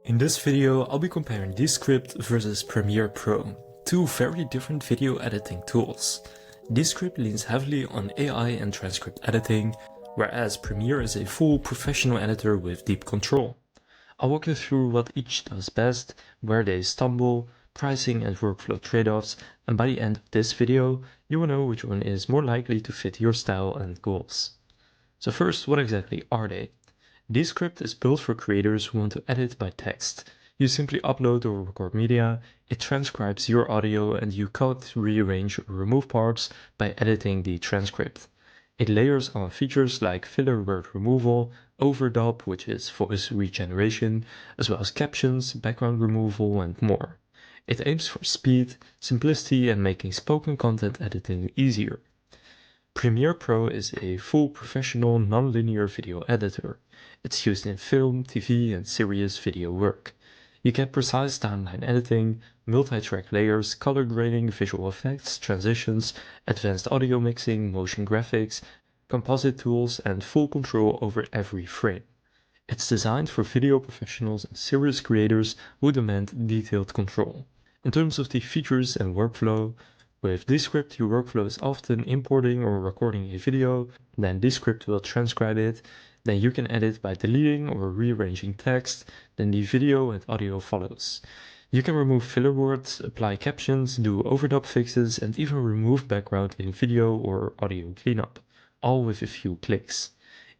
In this video, I'll be comparing Descript versus Premiere Pro, two very different video editing tools. Descript leans heavily on AI and transcript editing, whereas Premiere is a full professional editor with deep control. I'll walk you through what each does best, where they stumble, pricing and workflow trade-offs, and by the end of this video, you will know which one is more likely to fit your style and goals. So first, what exactly are they? Descript is built for creators who want to edit by text. You simply upload or record media, it transcribes your audio, and you cut, rearrange, or remove parts by editing the transcript. It layers on features like filler word removal, overdub, which is voice regeneration, as well as captions, background removal, and more. It aims for speed, simplicity, and making spoken content editing easier. Premiere Pro is a full professional non-linear video editor. It's used in film, TV, and serious video work. You get precise timeline editing, multi-track layers, color grading, visual effects, transitions, advanced audio mixing, motion graphics, composite tools, and full control over every frame. It's designed for video professionals and serious creators who demand detailed control. In terms of the features and workflow, with Descript, your workflow is often importing or recording a video, then Descript will transcribe it, then you can edit by deleting or rearranging text, then the video and audio follows. You can remove filler words, apply captions, do overdub fixes, and even remove background in video or audio cleanup, all with a few clicks.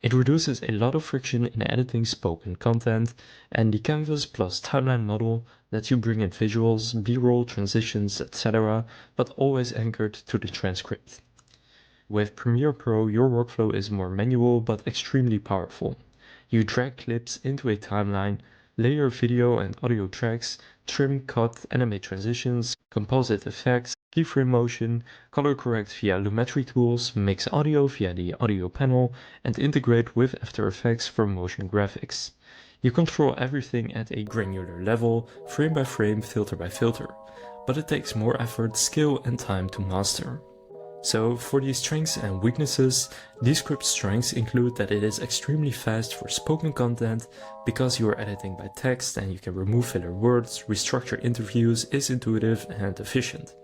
It reduces a lot of friction in editing spoken content, and the canvas plus timeline model lets you bring in visuals, b-roll, transitions, etc., but always anchored to the transcript. With Premiere Pro, your workflow is more manual but extremely powerful. You drag clips into a timeline, layer video and audio tracks, trim, cut, animate transitions, composite effects, keyframe motion, color correct via Lumetri tools, mix audio via the audio panel, and integrate with After Effects for motion graphics. You control everything at a granular level, frame by frame, filter by filter, but it takes more effort, skill, and time to master. So for the strengths and weaknesses, Descript's strengths include that it is extremely fast for spoken content because you are editing by text and you can remove filler words, restructure interviews, is intuitive and efficient.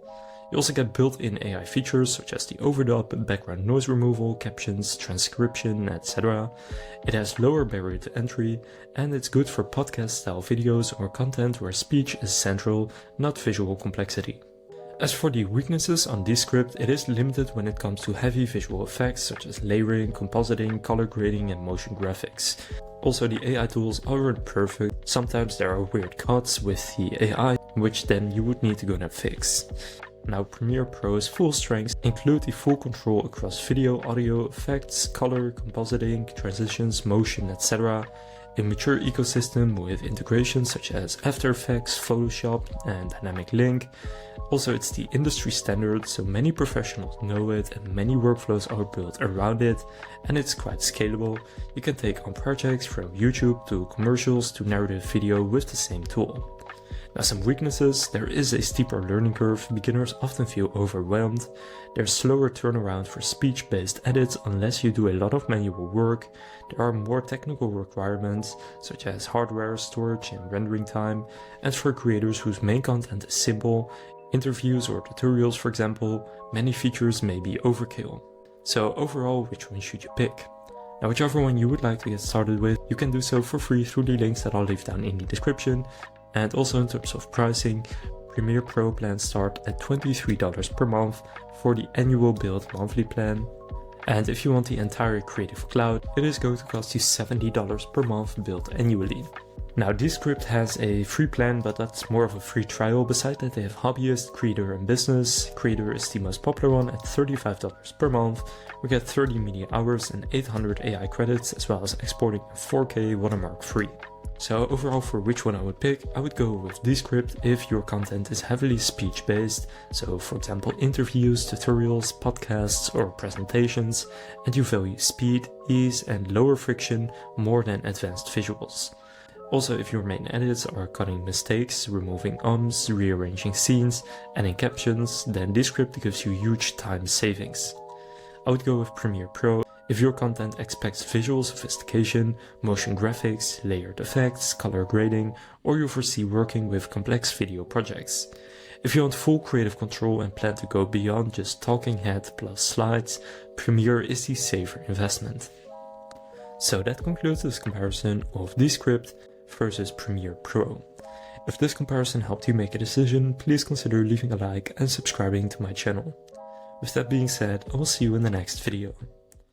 You also get built-in AI features such as the overdub, background noise removal, captions, transcription, etc. It has lower barrier to entry, and it's good for podcast-style videos or content where speech is central, not visual complexity. As for the weaknesses on Descript, it is limited when it comes to heavy visual effects such as layering, compositing, color grading, and motion graphics. Also, the AI tools aren't perfect. Sometimes there are weird cuts with the AI, which then you would need to go and fix. Now, Premiere Pro's full strengths include the full control across video, audio, effects, color, compositing, transitions, motion, etc. A mature ecosystem with integrations such as After Effects, Photoshop, and Dynamic Link. Also, it's the industry standard, so many professionals know it and many workflows are built around it, and it's quite scalable. You can take on projects from YouTube to commercials to narrative video with the same tool. Now, some weaknesses: there is a steeper learning curve, beginners often feel overwhelmed. There's slower turnaround for speech-based edits unless you do a lot of manual work. There are more technical requirements, such as hardware, storage, and rendering time. And for creators whose main content is simple, interviews or tutorials for example, many features may be overkill. So overall, which one should you pick? Now, whichever one you would like to get started with, you can do so for free through the links that I'll leave down in the description. And also in terms of pricing, Premiere Pro plans start at $23 per month for the annual build monthly plan. And if you want the entire Creative Cloud, it is going to cost you $70 per month built annually. Now, Descript has a free plan, but that's more of a free trial. Besides that, they have hobbyist, creator, and business. Creator is the most popular one at $35 per month. We get 30 media hours and 800 AI credits, as well as exporting in 4K watermark free. So overall, for which one I would pick, I would go with Descript if your content is heavily speech-based, so for example interviews, tutorials, podcasts, or presentations, and you value speed, ease, and lower friction more than advanced visuals. Also, if your main edits are cutting mistakes, removing ums, rearranging scenes, adding captions, then Descript gives you huge time savings. I would go with Premiere Pro If your content expects visual sophistication, motion graphics, layered effects, color grading, or you foresee working with complex video projects. If you want full creative control and plan to go beyond just talking head plus slides, Premiere is the safer investment. So that concludes this comparison of Descript versus Premiere Pro. If this comparison helped you make a decision, please consider leaving a like and subscribing to my channel. With that being said, I will see you in the next video.